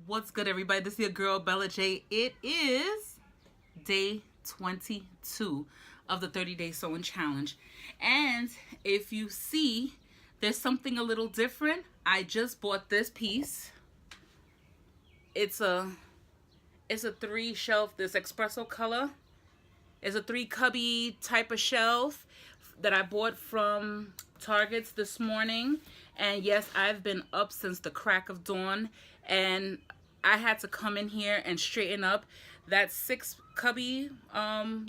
What's good, everybody? This is your girl, Sweebellajae. It is day 22 of the 30-day sewing challenge. And if you see, there's something a little different. I just bought this piece. It's a 3-shelf, this espresso color. It's a 3-cubby type of shelf that I bought from Target's this morning. And yes, I've been up since the crack of dawn, and I had to come in here and straighten up that 6-cubby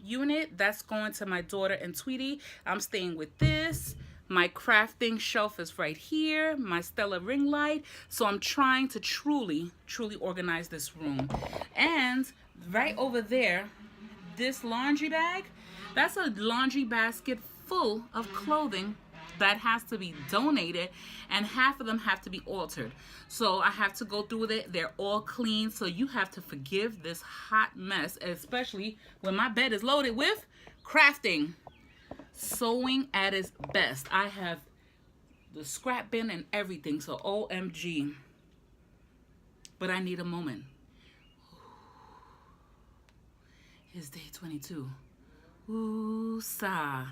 unit. That's going to my daughter and Tweety. I'm staying with this. My crafting shelf is right here, my Stella ring light. So I'm trying to truly organize this room. And right over there, this laundry bag, that's a laundry basket full of clothing that has to be donated, and half of them have to be altered. So I have to go through with it. They're all clean, so you have to forgive this hot mess, especially when my bed is loaded with crafting. Sewing at its best. I have the scrap bin and everything, so OMG. But I need a moment. It's day 22. Woosah.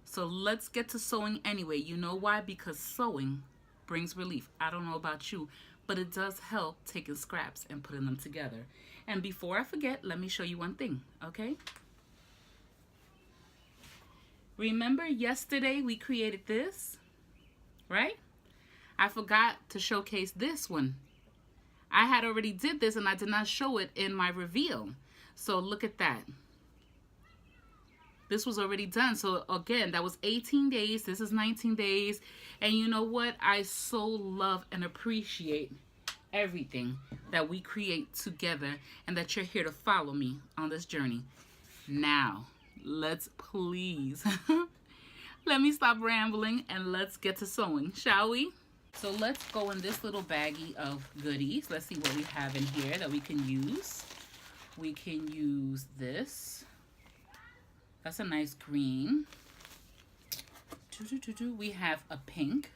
So let's get to sewing anyway. You know why? Because sewing brings relief. I don't know about you, but it does help taking scraps and putting them together. And before I forget, let me show you one thing, okay? Remember yesterday we created this, right? I forgot to showcase this one. I had already did this and I did not show it in my reveal. So look at that. This was already done. So again, that was 18 days. This is 19 days. And you know what? I so love and appreciate everything that we create together and that you're here to follow me on this journey. Now, let's please, let me stop rambling and let's get to sewing, shall we? So let's go in this little baggie of goodies. Let's see what we have in here that we can use. We can use this. That's a nice green. We have a pink.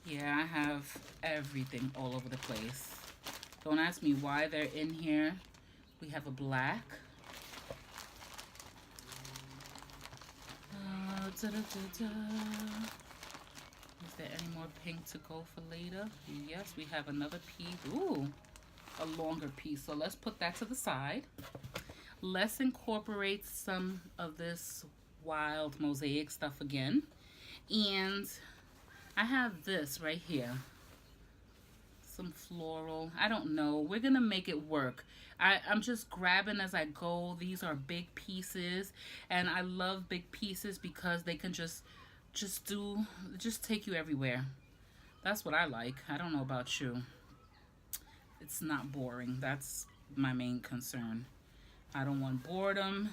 Yeah, I have everything all over the place. Don't ask me why they're in here. We have a black. Is there any more pink to go for later? Yes, we have another piece. Ooh, a longer piece. So let's put that to the side. Let's incorporate some of this wild mosaic stuff again. And I have this right here. Some floral. I don't know. We're gonna make it work. I'm just grabbing as I go. These are big pieces, and I love big pieces because they can just take you everywhere. That's what I like. I don't know about you. It's not boring. That's my main concern. I don't want boredom.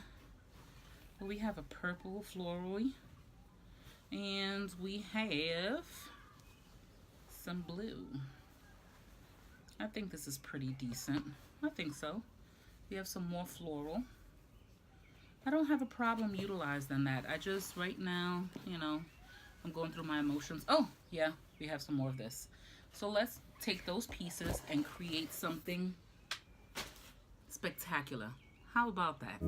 We have a purple floral, and we have some blue. I think this is pretty decent. I think so. We have some more floral. I don't have a problem utilizing that. I just, right now, you know, I'm going through my emotions. Oh, yeah, we have some more of this. So let's take those pieces and create something spectacular. How about that?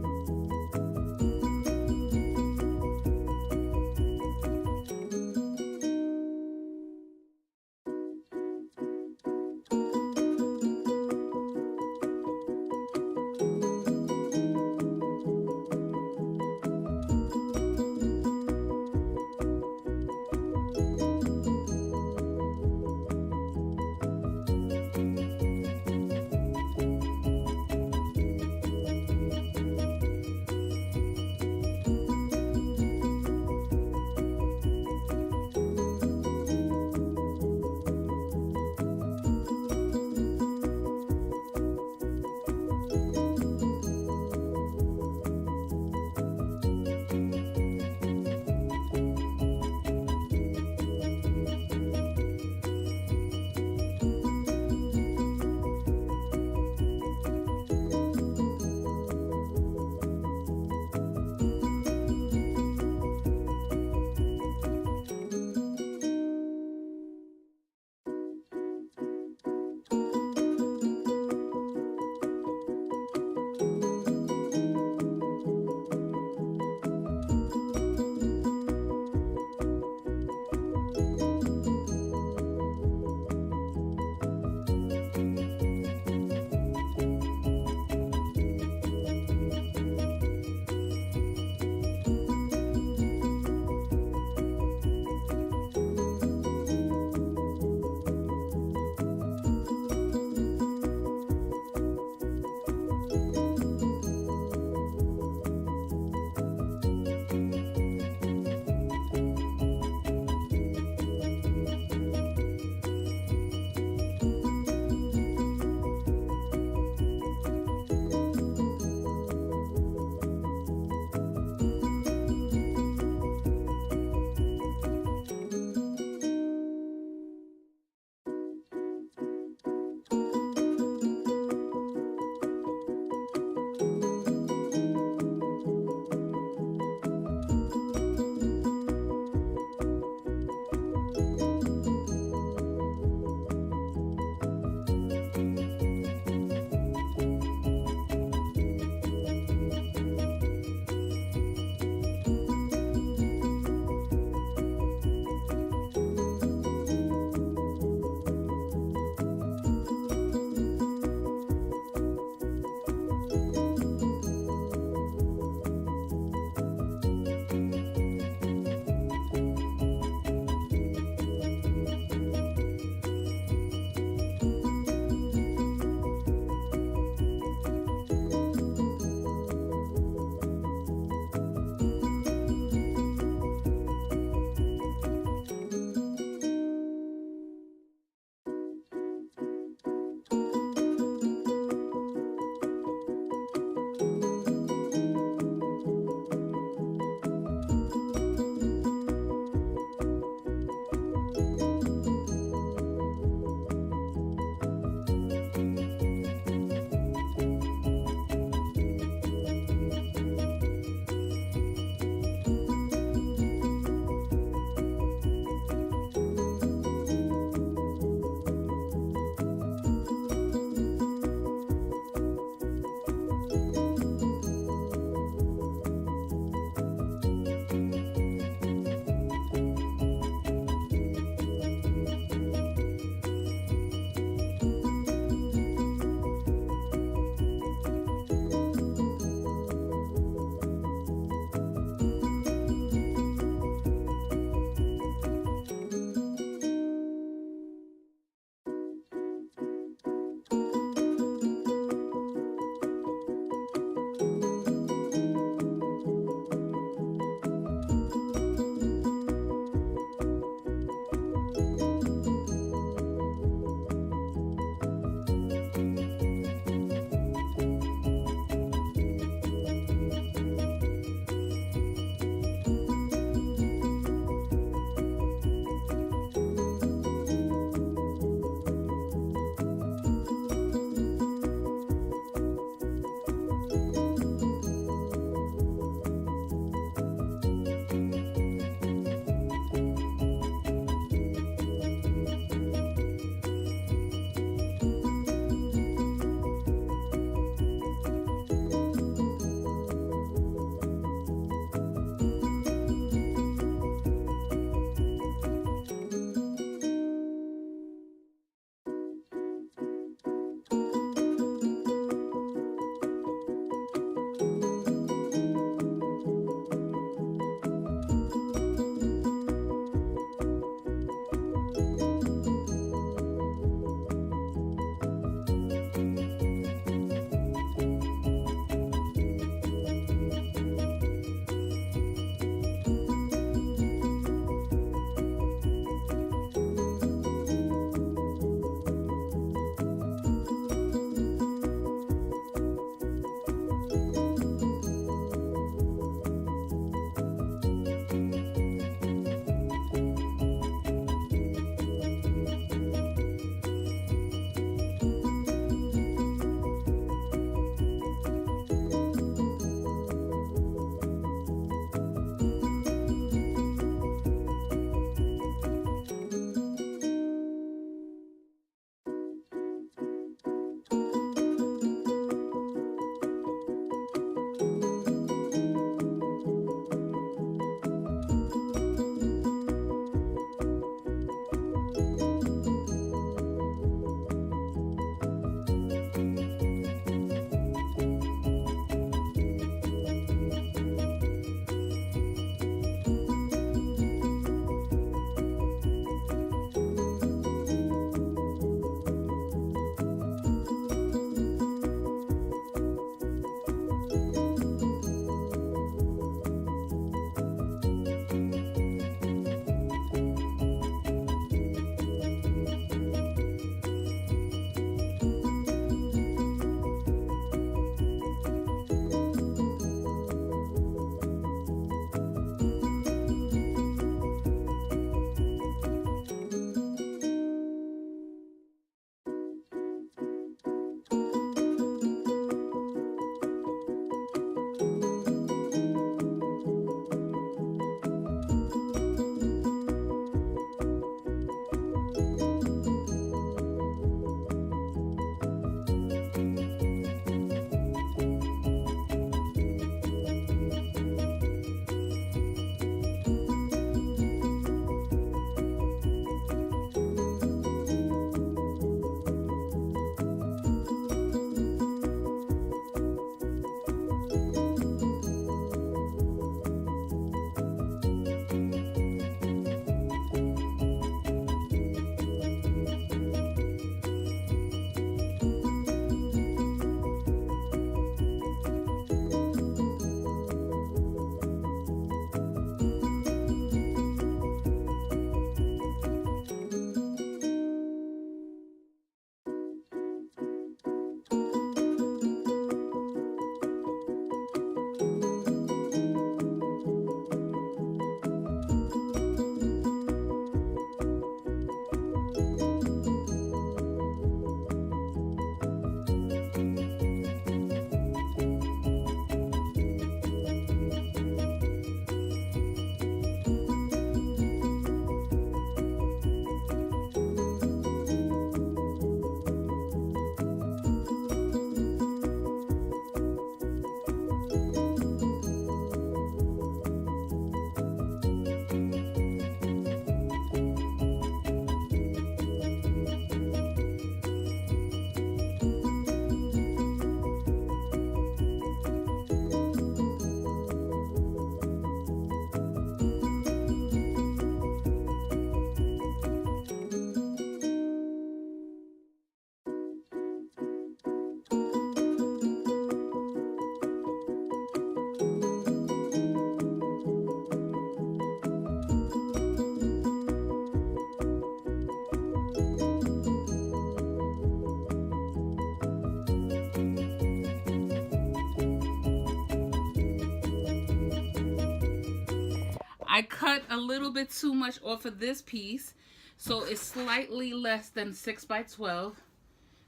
I cut a little bit too much off of this piece, so it's slightly less than 6 by 12,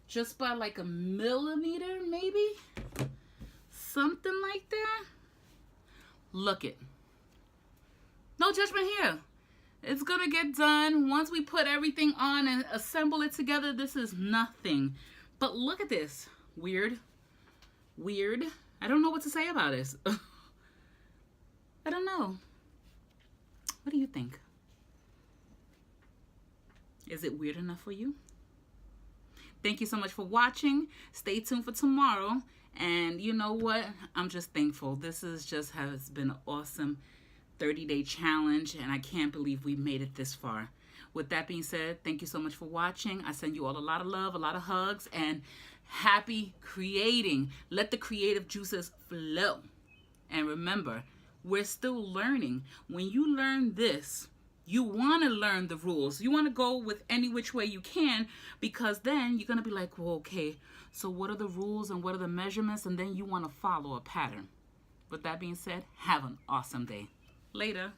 just by like a millimeter, maybe, something like that. Look it. No judgment here. It's gonna get done once we put everything on and assemble it together. This is nothing, but look at this. Weird. I don't know what to say about this. I don't know. What do you think? Is it weird enough for you? Thank you so much for watching. Stay tuned for tomorrow. And you know what? I'm just thankful. This has been an awesome 30-day challenge, and I can't believe we made it this far. With that being said, thank you so much for watching. I send you all a lot of love, a lot of hugs, and happy creating. Let the creative juices flow. And remember, we're still learning. When you learn this, you want to learn the rules. You want to go with any which way you can, because then you're going to be like, well, okay, so what are the rules and what are the measurements? And then you want to follow a pattern. With that being said, have an awesome day. Later.